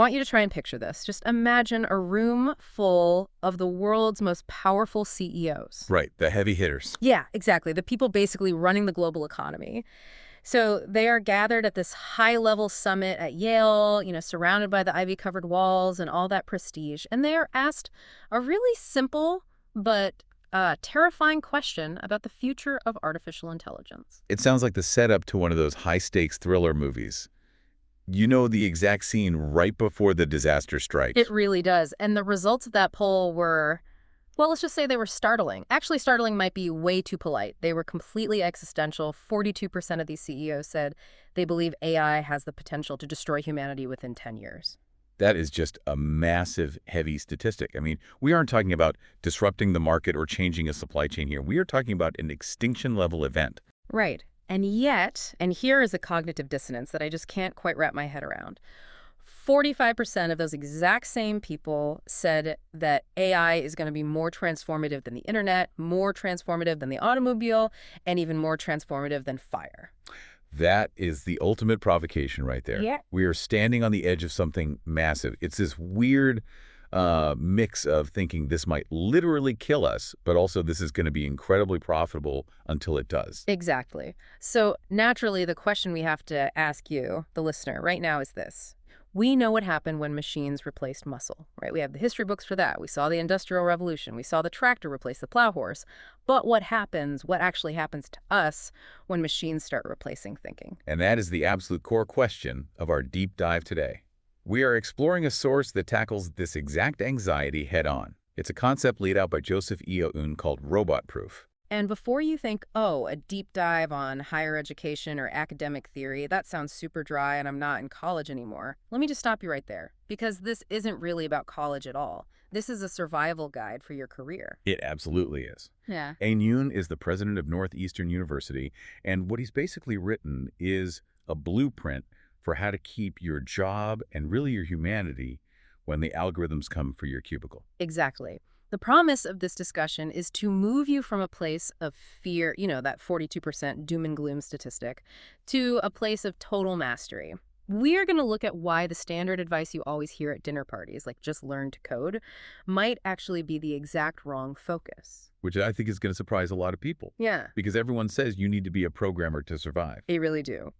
I want you to try and picture this. Just imagine a room full of the world's most powerful CEOs. Right, the heavy hitters. Yeah, exactly. The people basically running the global economy. So they are gathered at this high-level summit at Yale, surrounded by the ivy-covered walls and all that prestige. And they are asked a really simple but terrifying question about the future of artificial intelligence. It sounds like the setup to one of those high-stakes thriller movies. You know the exact scene right before the disaster strikes. It really does. And the results of that poll were, well, let's just say they were startling. Actually, startling might be way too polite. They were completely existential. 42% of these CEOs said they believe AI has the potential to destroy humanity within 10 years. That is just a massive, heavy statistic. I mean, we aren't talking about disrupting the market or changing a supply chain here. We are talking about an extinction-level event. Right. And yet, and here is a cognitive dissonance that I just can't quite wrap my head around. 45% of those exact same people said that AI is going to be more transformative than the internet, more transformative than the automobile, and even more transformative than fire. That is the ultimate provocation right there. Yeah. We are standing on the edge of something massive. It's this weird mix of thinking this might literally kill us, but also this is going to be incredibly profitable until it does. Exactly. So naturally, the question we have to ask you, the listener, right now is this. We know what happened when machines replaced muscle, right? We have the history books for that. We saw the Industrial Revolution. We saw the tractor replace the plow horse. But what actually happens to us when machines start replacing thinking? And that is the absolute core question of our deep dive today. We are exploring a source that tackles this exact anxiety head-on. It's a concept laid out by Joseph E. Aoun called robot proof. And before you think, oh, a deep dive on higher education or academic theory, that sounds super dry and I'm not in college anymore, let me just stop you right there. Because this isn't really about college at all. This is a survival guide for your career. It absolutely is. Yeah. Aoun is the president of Northeastern University, and what he's basically written is a blueprint for how to keep your job and really your humanity when the algorithms come for your cubicle. Exactly. The promise of this discussion is to move you from a place of fear, that 42% doom and gloom statistic, to a place of total mastery. We are going to look at why the standard advice you always hear at dinner parties, like just learn to code, might actually be the exact wrong focus. Which I think is going to surprise a lot of people. Yeah. Because everyone says you need to be a programmer to survive. They really do.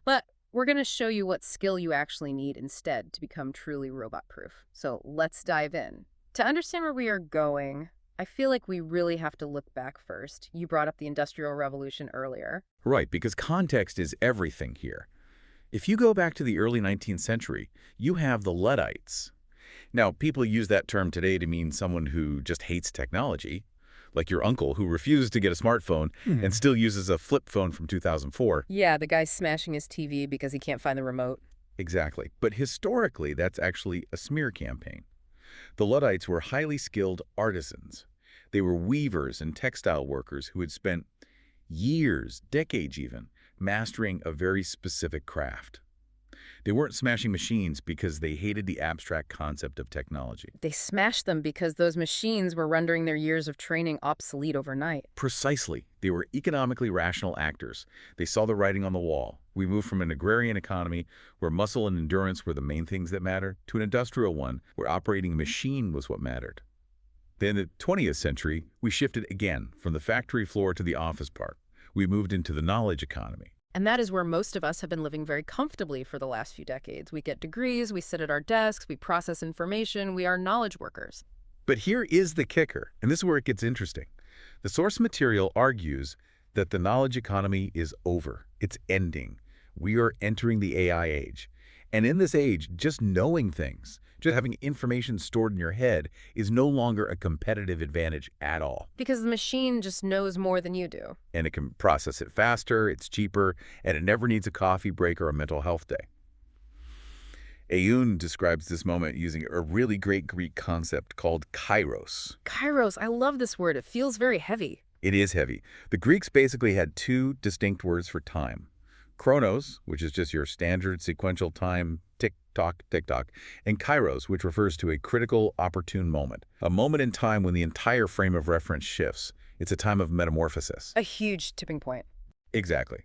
But we're going to show you what skill you actually need instead to become truly robot-proof. So let's dive in. To understand where we are going, I feel like we really have to look back first. You brought up the Industrial Revolution earlier. Right, because context is everything here. If you go back to the early 19th century, you have the Luddites. Now, people use that term today to mean someone who just hates technology, like your uncle who refused to get a smartphone and still uses a flip phone from 2004. Yeah, the guy's smashing his TV because he can't find the remote. Exactly. But historically, that's actually a smear campaign. The Luddites were highly skilled artisans. They were weavers and textile workers who had spent years, decades even, mastering a very specific craft. They weren't smashing machines because they hated the abstract concept of technology. They smashed them because those machines were rendering their years of training obsolete overnight. Precisely. They were economically rational actors. They saw the writing on the wall. We moved from an agrarian economy where muscle and endurance were the main things that mattered to an industrial one where operating a machine was what mattered. Then in the 20th century, we shifted again from the factory floor to the office part. We moved into the knowledge economy. And that is where most of us have been living very comfortably for the last few decades. We get degrees, we sit at our desks, we process information, we are knowledge workers. But here is the kicker, and this is where it gets interesting. The source material argues that the knowledge economy is over. It's ending. We are entering the AI age. And in this age, just knowing things, just having information stored in your head is no longer a competitive advantage at all. Because the machine just knows more than you do. And it can process it faster, it's cheaper, and it never needs a coffee break or a mental health day. Aoun describes this moment using a really great Greek concept called kairos. Kairos, I love this word. It feels very heavy. It is heavy. The Greeks basically had two distinct words for time. Chronos, which is just your standard sequential time, tick-tock, tick-tock, and kairos, which refers to a critical, opportune moment. A moment in time when the entire frame of reference shifts. It's a time of metamorphosis. A huge tipping point. Exactly.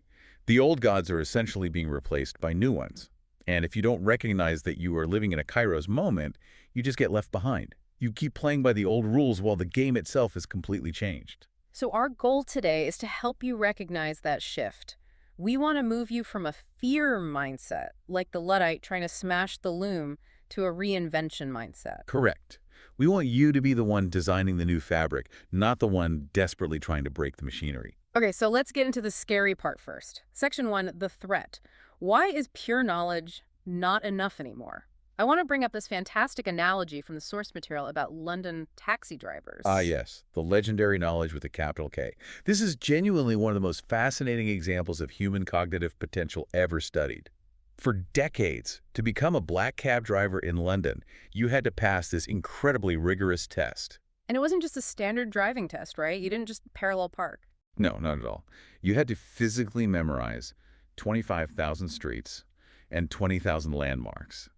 The old gods are essentially being replaced by new ones. And if you don't recognize that you are living in a Kairos moment, you just get left behind. You keep playing by the old rules while the game itself is completely changed. So our goal today is to help you recognize that shift. We want to move you from a fear mindset, like the Luddite trying to smash the loom, to a reinvention mindset. Correct. We want you to be the one designing the new fabric, not the one desperately trying to break the machinery. Okay, so let's get into the scary part first. Section 1, the threat. Why is pure knowledge not enough anymore? I want to bring up this fantastic analogy from the source material about London taxi Ah, drivers. yes, the legendary knowledge with a capital K. This is genuinely one of the most fascinating examples of human cognitive potential ever studied. For decades, to become a black cab driver in London, you had to pass this incredibly rigorous test. And it wasn't just a standard driving test, right? You didn't just parallel park. No, not at all. You had to physically memorize 25,000 streets and 20,000 landmarks.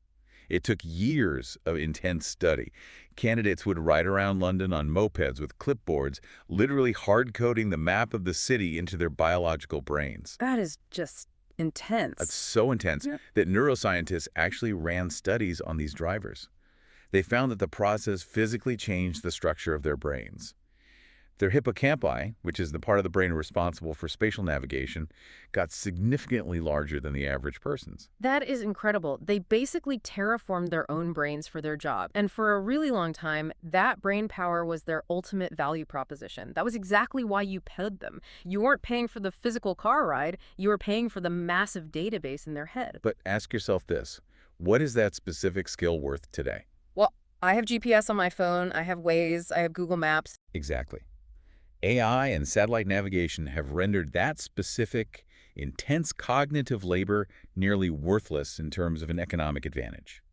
It took years of intense study. Candidates would ride around London on mopeds with clipboards, literally hard-coding the map of the city into their biological brains. That is just It's intense. so intense Yeah. that neuroscientists actually ran studies on these drivers. They found that the process physically changed the structure of their brains. Their hippocampi, which is the part of the brain responsible for spatial navigation, got significantly larger than the average person's. That is incredible. They basically terraformed their own brains for their job. And for a really long time, that brain power was their ultimate value proposition. That was exactly why you paid them. You weren't paying for the physical car ride, you were paying for the massive database in their head. But ask yourself this, what is that specific skill worth today? Well, I have GPS on my phone, I have Waze, I have Google Maps. Exactly. AI and satellite navigation have rendered that specific, intense cognitive labor nearly worthless in terms of an economic advantage.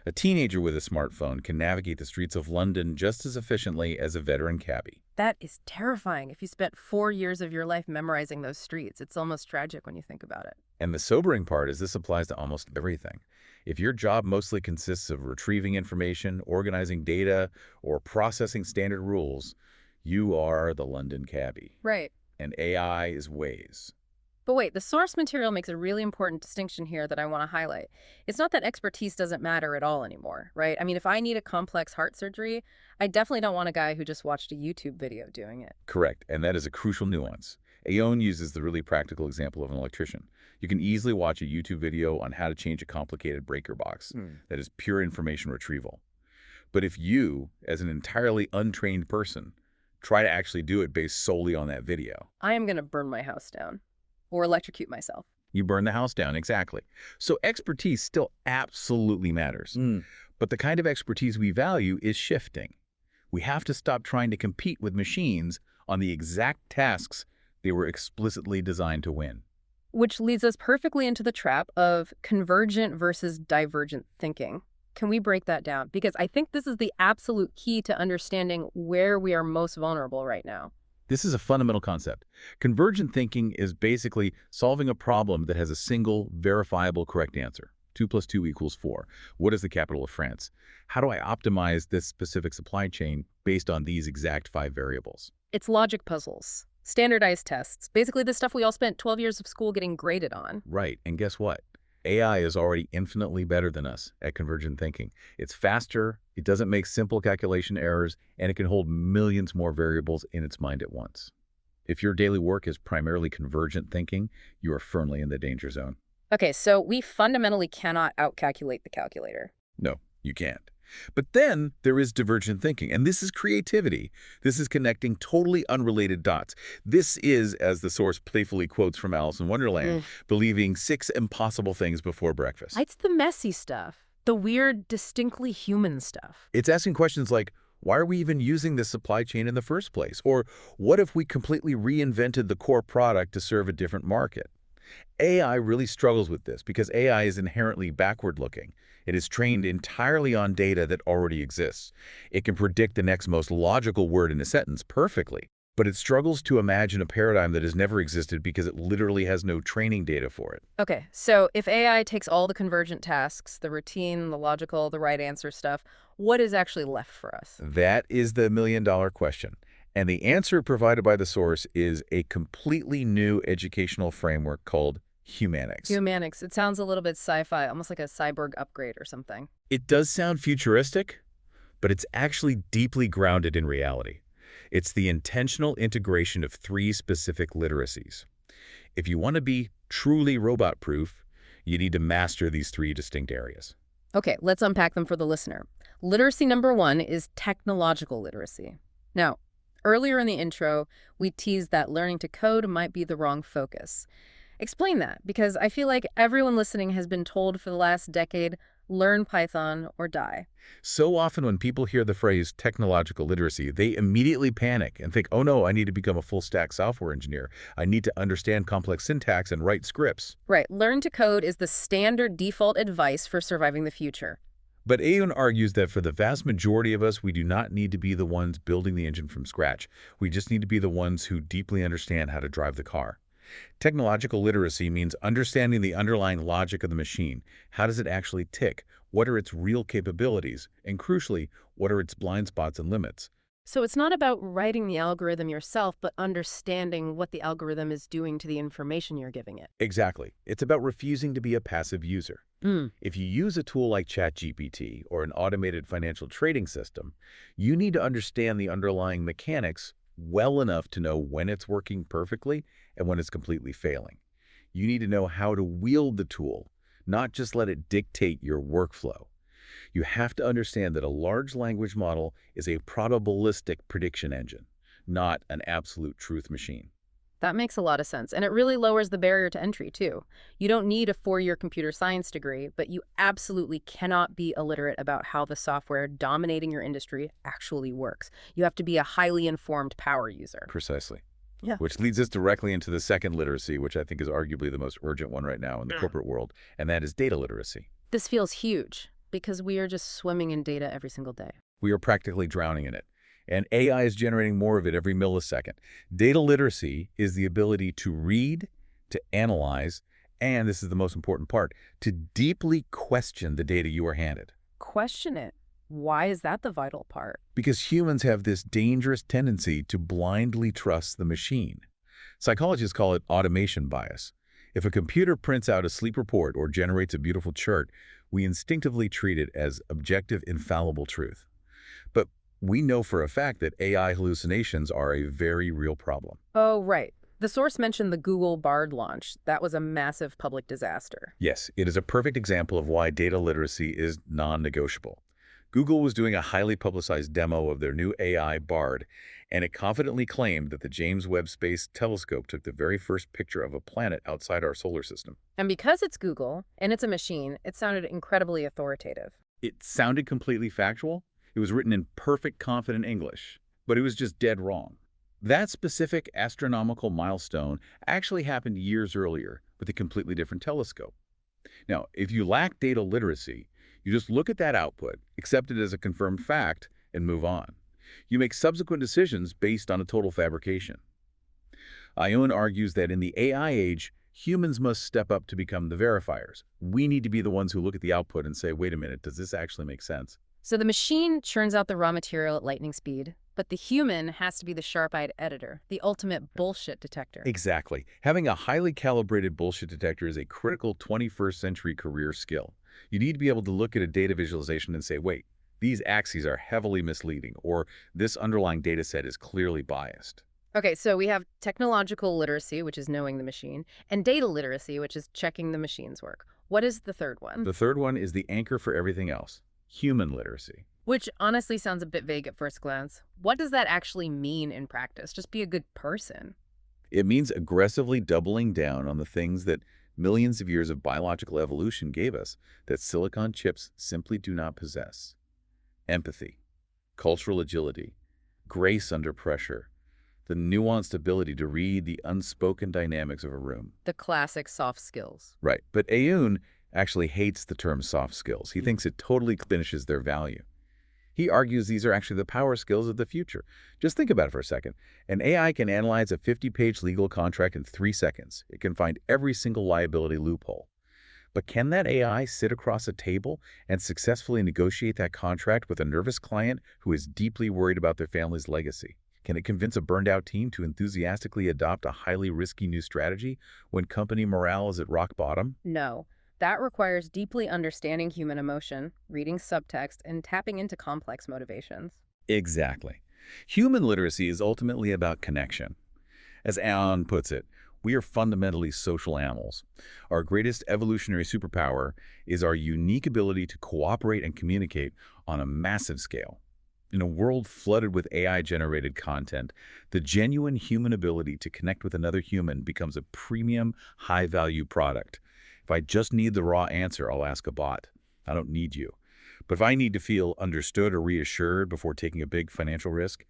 A teenager with a smartphone can navigate the streets of London just as efficiently as a veteran cabbie. That is terrifying. If you spent 4 years of your life memorizing those streets, it's almost tragic when you think about it. And the sobering part is this applies to almost everything. If your job mostly consists of retrieving information, organizing data, or processing standard rules, you are the London cabbie. Right. And AI is Waze. But wait, the source material makes a really important distinction here that I want to highlight. It's not that expertise doesn't matter at all anymore, right? I mean, if I need a complex heart surgery, I definitely don't want a guy who just watched a YouTube video doing it. Correct, and that is a crucial nuance. Aoun uses the really practical example of an electrician. You can easily watch a YouTube video on how to change a complicated breaker box. That is pure information retrieval. But if you, as an entirely untrained person, try to actually do it based solely on that video, I am going to burn my house down or electrocute myself. you burn the house down, exactly. So expertise still absolutely matters. But the kind of expertise we value is shifting. We have to stop trying to compete with machines on the exact tasks they were explicitly designed to win. Which leads us perfectly into the trap of convergent versus divergent thinking. Can we break that down? Because I think this is the absolute key to understanding where we are most vulnerable right now. This is a fundamental concept. Convergent thinking is basically solving a problem that has a single, verifiable correct answer. 2 plus 2 equals 4. What is the capital of France? How do I optimize this specific supply chain based on these exact 5 variables? It's logic puzzles, standardized tests, basically the stuff we all spent 12 years of school getting graded on. Right, and guess what? AI is already infinitely better than us at convergent thinking. It's faster, it doesn't make simple calculation errors, and it can hold millions more variables in its mind at once. If your daily work is primarily convergent thinking, you are firmly in the danger zone. Okay, so we fundamentally cannot outcalculate the calculator. No, you can't. But then there is divergent thinking, and this is creativity. This is connecting totally unrelated dots. This is, as the source playfully quotes from Alice in Wonderland, believing 6 impossible things before breakfast. It's the messy stuff, the weird, distinctly human stuff. It's asking questions like, why are we even using this supply chain in the first place? Or what if we completely reinvented the core product to serve a different market? AI really struggles with this because AI is inherently backward-looking. It is trained entirely on data that already exists. It can predict the next most logical word in a sentence perfectly, but it struggles to imagine a paradigm that has never existed because it literally has no training data for it. Okay, so if AI takes all the convergent tasks, the routine, the logical, the right answer stuff, what is actually left for us? That is the million-dollar question. And the answer provided by the source is a completely new educational framework called Humanics. Humanics. It sounds a little bit sci-fi, almost like a cyborg upgrade or something. It does sound futuristic, but it's actually deeply grounded in reality. It's the intentional integration of three specific literacies. If you want to be truly robot-proof, you need to master these three distinct areas. Okay, let's unpack them for the listener. Literacy number one is technological literacy. Now, earlier in the intro, we teased that learning to code might be the wrong focus. Explain that, because I feel like everyone listening has been told for the last decade, learn Python or die. So often when people hear the phrase technological literacy, they immediately panic and think, oh no, I need to become a full-stack software engineer. I need to understand complex syntax and write scripts. Right, learn to code is the standard default advice for surviving the future. But Aoun argues that for the vast majority of us, we do not need to be the ones building the engine from scratch. We just need to be the ones who deeply understand how to drive the car. Technological literacy means understanding the underlying logic of the machine. How does it actually tick? What are its real capabilities? And crucially, what are its blind spots and limits? So it's not about writing the algorithm yourself, but understanding what the algorithm is doing to the information you're giving it. Exactly. It's about refusing to be a passive user. If you use a tool like ChatGPT or an automated financial trading system, you need to understand the underlying mechanics well enough to know when it's working perfectly and when it's completely failing. You need to know how to wield the tool, not just let it dictate your workflow. You have to understand that a large language model is a probabilistic prediction engine, not an absolute truth machine. That makes a lot of sense. And it really lowers the barrier to entry, too. You don't need a 4-year computer science degree, but you absolutely cannot be illiterate about how the software dominating your industry actually works. You have to be a highly informed power user. Precisely. Yeah. Which leads us directly into the second literacy, which I think is arguably the most urgent one right now in the corporate world, and that is data literacy. This feels huge because we are just swimming in data every single day. We are practically drowning in it, and AI is generating more of it every millisecond. Data literacy is the ability to read, to analyze, and this is the most important part, to deeply question the data you are handed. Question it. Why is that the vital part? Because humans have this dangerous tendency to blindly trust the machine. Psychologists call it automation bias. If a computer prints out a sleep report or generates a beautiful chart, we instinctively treat it as objective, infallible truth. But we know for a fact that AI hallucinations are a very real problem. Oh, right. The source mentioned the Google Bard launch. That was a massive public disaster. Yes, it is a perfect example of why data literacy is non-negotiable. Google was doing a highly publicized demo of their new AI Bard, and it confidently claimed that the James Webb Space Telescope took the very first picture of a planet outside our solar system. And because it's Google and it's a machine, it sounded incredibly authoritative. It sounded completely factual. It was written in perfect, confident English, but it was just dead wrong. That specific astronomical milestone actually happened years earlier with a completely different telescope. Now, if you lack data literacy, you just look at that output, accept it as a confirmed fact, and move on. You make subsequent decisions based on a total fabrication. Aoun argues that in the AI age, humans must step up to become the verifiers. We need to be the ones who look at the output and say, wait a minute, does this actually make sense? So the machine churns out the raw material at lightning speed, but the human has to be the sharp-eyed editor, the ultimate bullshit detector. Exactly. Having a highly calibrated bullshit detector is a critical 21st century career skill. You need to be able to look at a data visualization and say, wait, these axes are heavily misleading, or this underlying data set is clearly biased. Okay, so we have technological literacy, which is knowing the machine, and data literacy, which is checking the machine's work. What is the third one? The third one is the anchor for everything else, human literacy. Which honestly sounds a bit vague at first glance. What does that actually mean in practice? Just be a good person. It means aggressively doubling down on the things that millions of years of biological evolution gave us that silicon chips simply do not possess. Empathy, cultural agility, grace under pressure, the nuanced ability to read the unspoken dynamics of a room. The classic soft skills. Right, but Aoun actually hates the term soft skills. He thinks it totally diminishes their value. He argues these are actually the power skills of the future. Just think about it for a second. An AI can analyze a 50-page legal contract in 3 seconds. It can find every single liability loophole. But can that AI sit across a table and successfully negotiate that contract with a nervous client who is deeply worried about their family's legacy? Can it convince a burned-out team to enthusiastically adopt a highly risky new strategy when company morale is at rock bottom? No. That requires deeply understanding human emotion, reading subtext, and tapping into complex motivations. Exactly. Human literacy is ultimately about connection. As Aoun puts it, we are fundamentally social animals. Our greatest evolutionary superpower is our unique ability to cooperate and communicate on a massive scale. In a world flooded with AI-generated content, the genuine human ability to connect with another human becomes a premium, high-value product. If I just need the raw answer, I'll ask a bot. I don't need you. But if I need to feel understood or reassured before taking a big financial risk,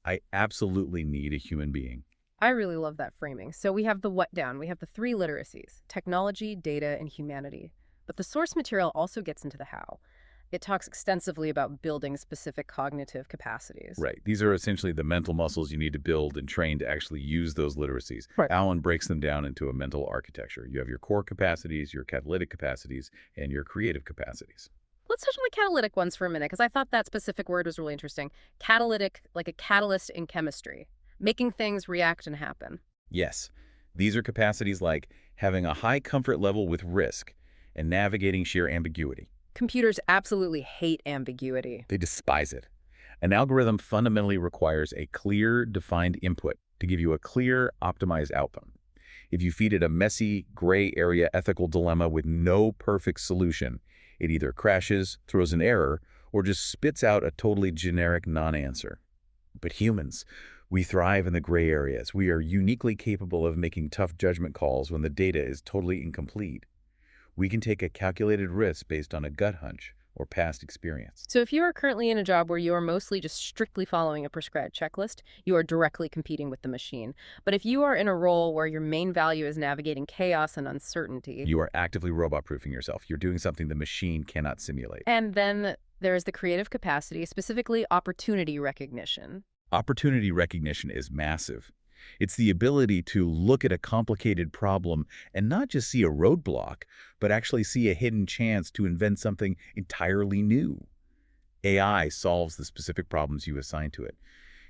I absolutely need a human being. I really love that framing. So we have the what down. We have the three literacies: technology, data, and humanity. But the source material also gets into the how. It talks extensively about building specific cognitive capacities. Right. These are essentially the mental muscles you need to build and train to actually use those literacies. Right. Alan breaks them down into a mental architecture. You have your core capacities, your catalytic capacities, and your creative capacities. Let's touch on the catalytic ones for a minute, because I thought that specific word was really interesting. Catalytic, like a catalyst in chemistry, making things react and happen. Yes, these are capacities like having a high comfort level with risk and navigating sheer ambiguity. Computers absolutely hate ambiguity. They despise it. An algorithm fundamentally requires a clear, defined input to give you a clear, optimized outcome. If you feed it a messy, gray area ethical dilemma with no perfect solution, it either crashes, throws an error, or just spits out a totally generic non-answer. But humans, we thrive in the gray areas. We are uniquely capable of making tough judgment calls when the data is totally incomplete. We can take a calculated risk based on a gut hunch or past experience. So if you are currently in a job where you are mostly just strictly following a prescribed checklist, you are directly competing with the machine. But if you are in a role where your main value is navigating chaos and uncertainty, You are actively robot-proofing yourself. You're doing something the machine cannot simulate. and then there is the creative capacity, specifically opportunity recognition. Opportunity recognition is massive. It's the ability to look at a complicated problem and not just see a roadblock, but actually see a hidden chance to invent something entirely new. AI solves the specific problems you assign to it.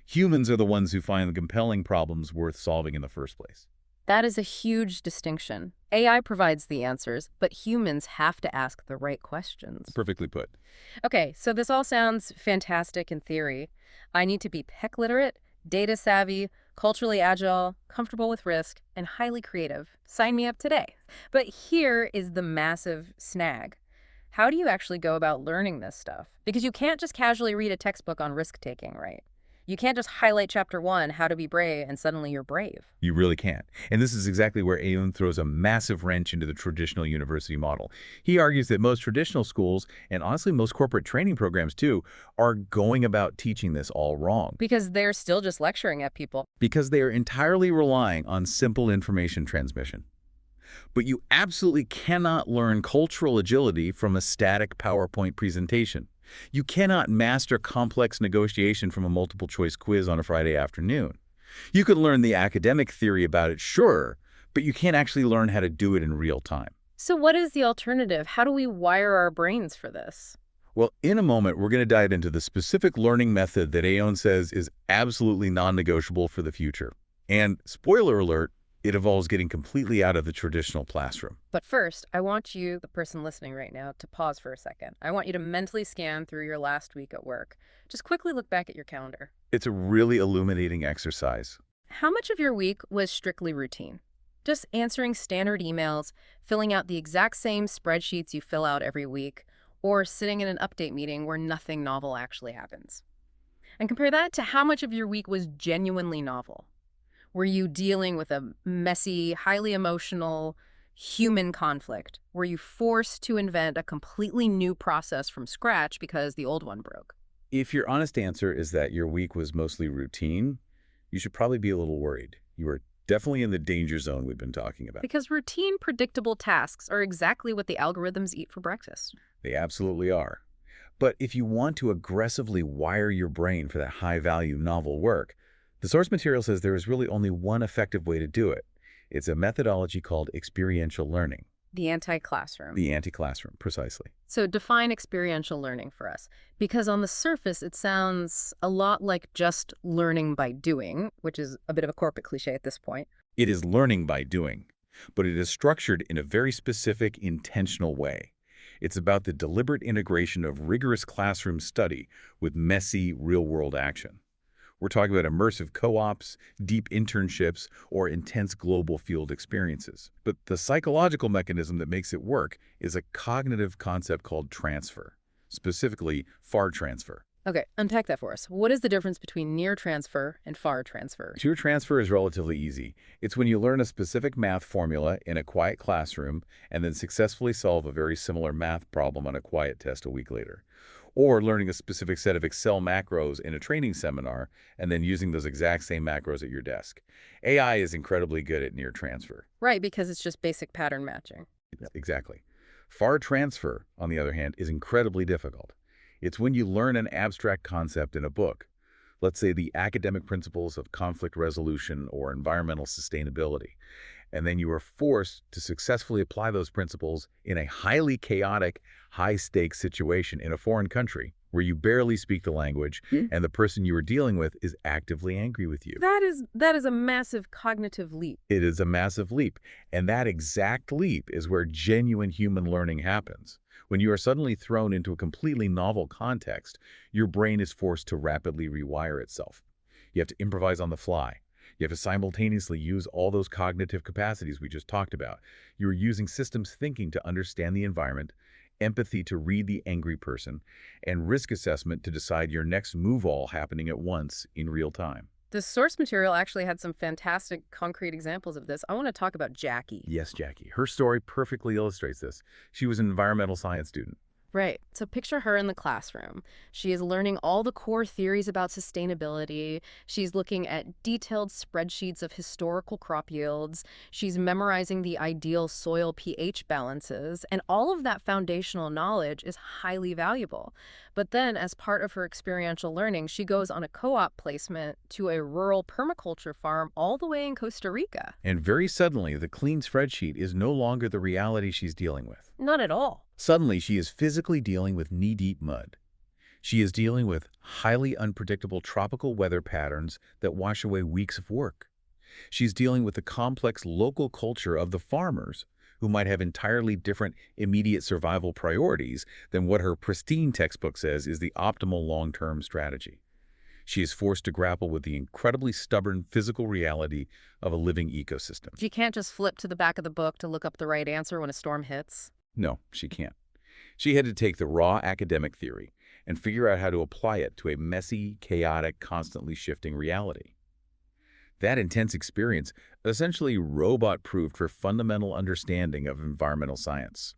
Humans are the ones who find the compelling problems worth solving in the first place. That is a huge distinction. AI provides the answers, but humans have to ask the right questions. Perfectly put. Okay, so this all sounds fantastic in theory. I need to be tech literate, data savvy, culturally agile, comfortable with risk, and highly creative. Sign me up today. But here is the massive snag. How do you actually go about learning this stuff? Because you can't just casually read a textbook on risk taking, right? You can't just highlight chapter 1, how to be brave, and suddenly you're brave. You really can't. And this is exactly where Aoun throws a massive wrench into the traditional university model. He argues that most traditional schools, and honestly most corporate training programs too, are going about teaching this all wrong. Because they're still just lecturing at people. Because they are entirely relying on simple information transmission. But you absolutely cannot learn cultural agility from a static PowerPoint presentation. You cannot master complex negotiation from a multiple-choice quiz on a Friday afternoon. You could learn the academic theory about it, sure, but you can't actually learn how to do it in real time. So what is the alternative? How do we wire our brains for this? Well, in a moment, we're going to dive into the specific learning method that Aoun says is absolutely non-negotiable for the future. And spoiler alert, it involves getting completely out of the traditional classroom. But first, I want you, the person listening right now, to pause for a second. I want you to mentally scan through your last week at work. Just quickly look back at your calendar. It's a really illuminating exercise. How much of your week was strictly routine? Just answering standard emails, filling out the exact same spreadsheets you fill out every week, or sitting in an update meeting where nothing novel actually happens. And compare that to how much of your week was genuinely novel. Were you dealing with a messy, highly emotional, human conflict? Were you forced to invent a completely new process from scratch because the old one broke? If your honest answer is that your week was mostly routine, you should probably be a little worried. You are definitely in the danger zone we've been talking about. Because routine, predictable tasks are exactly what the algorithms eat for breakfast. They absolutely are. But if you want to aggressively wire your brain for that high-value novel work, the source material says there is really only one effective way to do it. It's a methodology called experiential learning. The anti-classroom. The anti-classroom, precisely. So define experiential learning for us, because on the surface it sounds a lot like just learning by doing, which is a bit of a corporate cliche at this point. It is learning by doing, but it is structured in a very specific, intentional way. It's about the deliberate integration of rigorous classroom study with messy, real-world action. We're talking about immersive co-ops, deep internships, or intense global field experiences. But the psychological mechanism that makes it work is a cognitive concept called transfer, specifically far transfer. Okay, unpack that for us. What is the difference between near transfer and far transfer? Pure transfer is relatively easy. It's when you learn a specific math formula in a quiet classroom and then successfully solve a very similar math problem on a quiet test a week later. Or learning a specific set of Excel macros in a training seminar and then using those exact same macros at your desk. AI is incredibly good at near transfer. Right, because it's just basic pattern matching. Exactly. Far transfer, on the other hand, is incredibly difficult. It's when you learn an abstract concept in a book, let's say the academic principles of conflict resolution or environmental sustainability, and then you are forced to successfully apply those principles in a highly chaotic, high-stakes situation in a foreign country where you barely speak the language and the person you are dealing with is actively angry with you. That is a massive cognitive leap. It is a massive leap, and that exact leap is where genuine human learning happens. When you are suddenly thrown into a completely novel context, your brain is forced to rapidly rewire itself. You have to improvise on the fly. You have to simultaneously use all those cognitive capacities we just talked about. You are using systems thinking to understand the environment, empathy to read the angry person, and risk assessment to decide your next move all happening at once in real time. The source material actually had some fantastic concrete examples of this. I want to talk about Jackie. Yes, Jackie. Her story perfectly illustrates this. She was an environmental science student. Right. So picture her in the classroom. She is learning all the core theories about sustainability. She's looking at detailed spreadsheets of historical crop yields. She's memorizing the ideal soil pH balances. And all of that foundational knowledge is highly valuable. But then, as part of her experiential learning, she goes on a co-op placement to a rural permaculture farm all the way in Costa Rica. And very suddenly, the clean spreadsheet is no longer the reality she's dealing with. Not at all. Suddenly, she is physically dealing with knee-deep mud. She is dealing with highly unpredictable tropical weather patterns that wash away weeks of work. She's dealing with the complex local culture of the farmers, who might have entirely different immediate survival priorities than what her pristine textbook says is the optimal long-term strategy. She is forced to grapple with the incredibly stubborn physical reality of a living ecosystem. She can't just flip to the back of the book to look up the right answer when a storm hits. No, she can't. She had to take the raw academic theory and figure out how to apply it to a messy, chaotic, constantly shifting reality. That intense experience essentially robot-proofed her fundamental understanding of environmental science,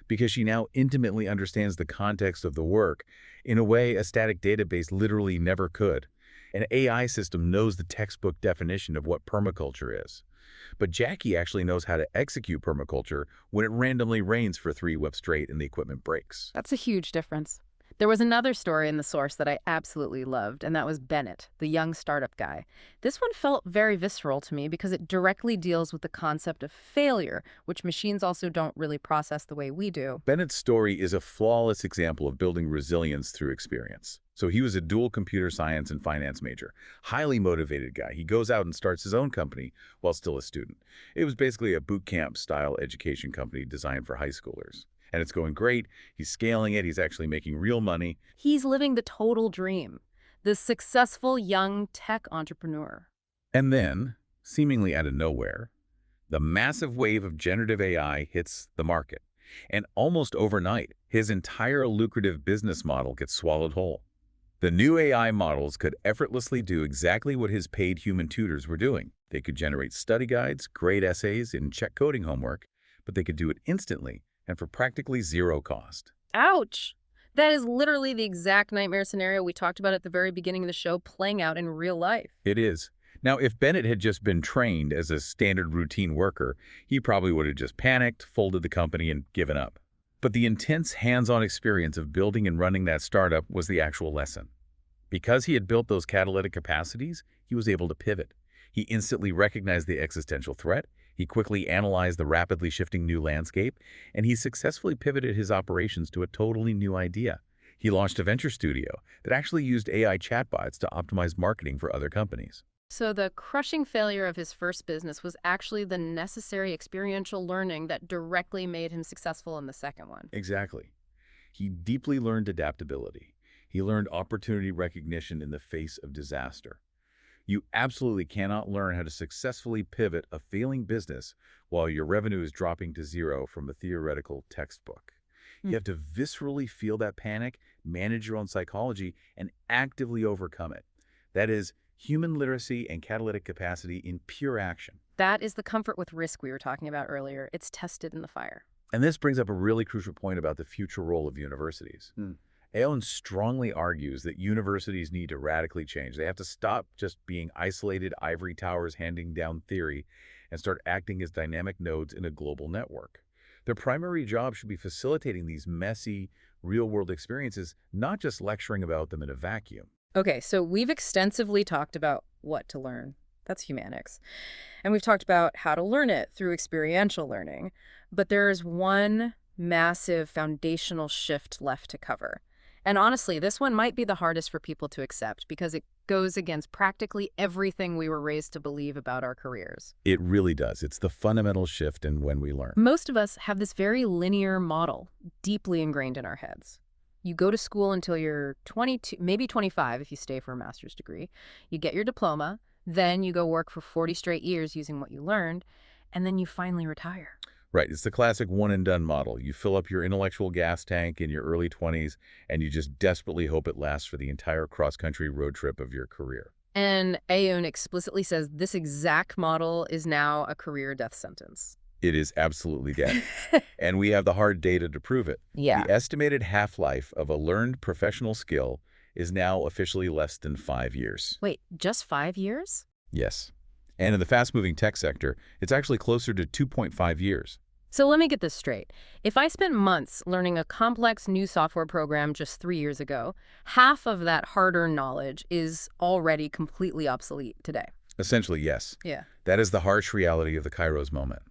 because she now intimately understands the context of the work in a way a static database literally never could. An AI system knows the textbook definition of what permaculture is. But Jackie actually knows how to execute permaculture when it randomly rains for 3 weeks straight and the equipment breaks. That's a huge difference. There was another story in the source that I absolutely loved, and that was Bennett, the young startup guy. This one felt very visceral to me because it directly deals with the concept of failure, which machines also don't really process the way we do. Bennett's story is a flawless example of building resilience through experience. So he was a dual computer science and finance major, highly motivated guy. He goes out and starts his own company while still a student. It was basically a boot camp style education company designed for high schoolers. And it's going great. He's scaling it. He's actually making real money. He's living the total dream, the successful young tech entrepreneur. And then, seemingly out of nowhere, the massive wave of generative AI hits the market. And almost overnight, his entire lucrative business model gets swallowed whole. The new AI models could effortlessly do exactly what his paid human tutors were doing. They could generate study guides, grade essays, and check coding homework, but they could do it instantly and for practically zero cost. Ouch! That is literally the exact nightmare scenario we talked about at the very beginning of the show playing out in real life. It is. Now, if Bennett had just been trained as a standard routine worker, he probably would have just panicked, folded the company, and given up. But the intense hands-on experience of building and running that startup was the actual lesson. Because he had built those catalytic capacities, he was able to pivot. He instantly recognized the existential threat. He quickly analyzed the rapidly shifting new landscape, and he successfully pivoted his operations to a totally new idea. He launched a venture studio that actually used AI chatbots to optimize marketing for other companies. So the crushing failure of his first business was actually the necessary experiential learning that directly made him successful in the second one. Exactly. He deeply learned adaptability. He learned opportunity recognition in the face of disaster. You absolutely cannot learn how to successfully pivot a failing business while your revenue is dropping to zero from a theoretical textbook. You have to viscerally feel that panic, manage your own psychology, and actively overcome it. That is human literacy and catalytic capacity in pure action. That is the comfort with risk we were talking about earlier. It's tested in the fire. And this brings up a really crucial point about the future role of universities. Aoun strongly argues that universities need to radically change. They have to stop just being isolated ivory towers handing down theory and start acting as dynamic nodes in a global network. Their primary job should be facilitating these messy, real-world experiences, not just lecturing about them in a vacuum. Okay, so we've extensively talked about what to learn. That's humanics. And we've talked about how to learn it through experiential learning. But there is one massive foundational shift left to cover. And honestly, this one might be the hardest for people to accept because it goes against practically everything we were raised to believe about our careers. It really does. It's the fundamental shift in when we learn. Most of us have this very linear model deeply ingrained in our heads. You go to school until you're 22, maybe 25 if you stay for a master's degree. You get your diploma, then you go work for 40 straight years using what you learned, and then you finally retire. Right. It's the classic one-and-done model. You fill up your intellectual gas tank in your early 20s, and you just desperately hope it lasts for the entire cross-country road trip of your career. And Aoun explicitly says this exact model is now a career death sentence. It is absolutely dead. And we have the hard data to prove it. Yeah. The estimated half-life of a learned professional skill is now officially less than 5 years. Wait, just 5 years? Yes. And in the fast-moving tech sector, it's actually closer to 2.5 years. So let me get this straight. If I spent months learning a complex new software program just 3 years ago, half of that hard-earned knowledge is already completely obsolete today. Essentially, yes. Yeah. That is the harsh reality of the Kairos moment.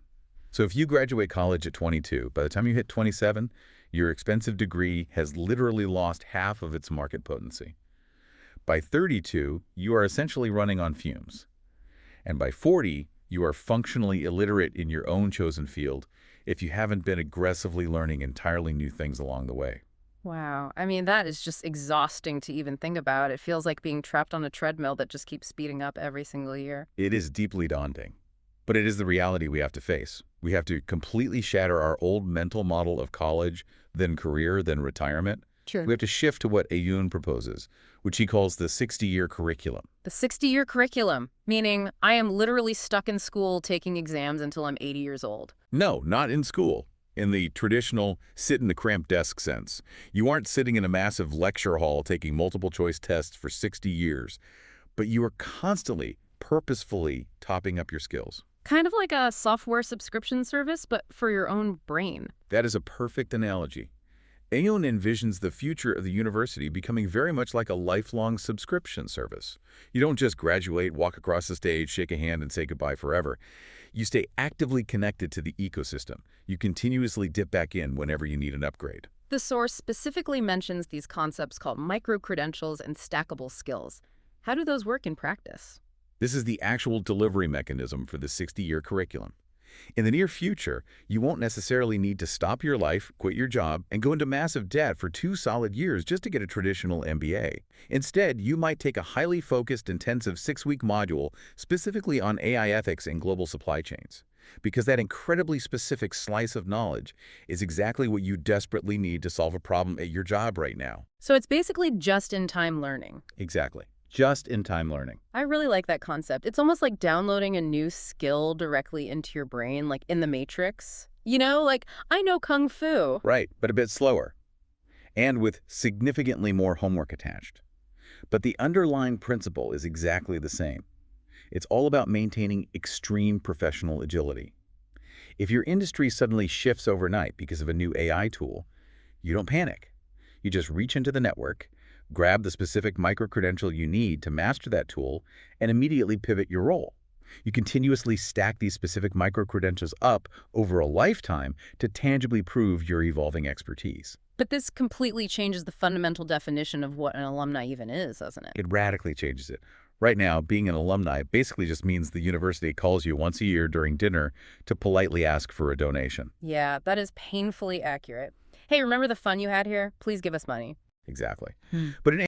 So if you graduate college at 22, by the time you hit 27, your expensive degree has literally lost half of its market potency. By 32, you are essentially running on fumes. And by 40, you are functionally illiterate in your own chosen field if you haven't been aggressively learning entirely new things along the way. Wow. I mean, that is just exhausting to even think about. It feels like being trapped on a treadmill that just keeps speeding up every single year. It is deeply daunting, but it is the reality we have to face. We have to completely shatter our old mental model of college, then career, then retirement. Sure. We have to shift to what Aoun proposes, which he calls the 60-year curriculum. The 60-year curriculum, meaning I am literally stuck in school taking exams until I'm 80 years old. No, not in school. In the traditional sit-in-the-cramped desk sense. You aren't sitting in a massive lecture hall taking multiple-choice tests for 60 years, but you are constantly, purposefully topping up your skills. Kind of like a software subscription service, but for your own brain. That is a perfect analogy. Aoun envisions the future of the university becoming very much like a lifelong subscription service. You don't just graduate, walk across the stage, shake a hand, and say goodbye forever. You stay actively connected to the ecosystem. You continuously dip back in whenever you need an upgrade. The source specifically mentions these concepts called micro-credentials and stackable skills. How do those work in practice? This is the actual delivery mechanism for the 60-year curriculum. In the near future, you won't necessarily need to stop your life, quit your job, and go into massive debt for 2 solid years just to get a traditional MBA. Instead, you might take a highly focused, intensive 6-week module specifically on AI ethics and global supply chains. Because that incredibly specific slice of knowledge is exactly what you desperately need to solve a problem at your job right now. So it's basically just-in-time learning. Exactly. Just-in-time learning. I really like that concept. It's almost like downloading a new skill directly into your brain, like in the Matrix. You know, like, I know Kung Fu. Right, but a bit slower. And with significantly more homework attached. But the underlying principle is exactly the same. It's all about maintaining extreme professional agility. If your industry suddenly shifts overnight because of a new AI tool, you don't panic. You just reach into the network, grab the specific micro-credential you need to master that tool, and immediately pivot your role. You continuously stack these specific micro-credentials up over a lifetime to tangibly prove your evolving expertise. But this completely changes the fundamental definition of what an alumni even is, doesn't it? It radically changes it. Right now, being an alumni basically just means the university calls you once a year during dinner to politely ask for a donation. Yeah, that is painfully accurate. Hey, remember the fun you had here? Please give us money. Exactly. Hmm. But in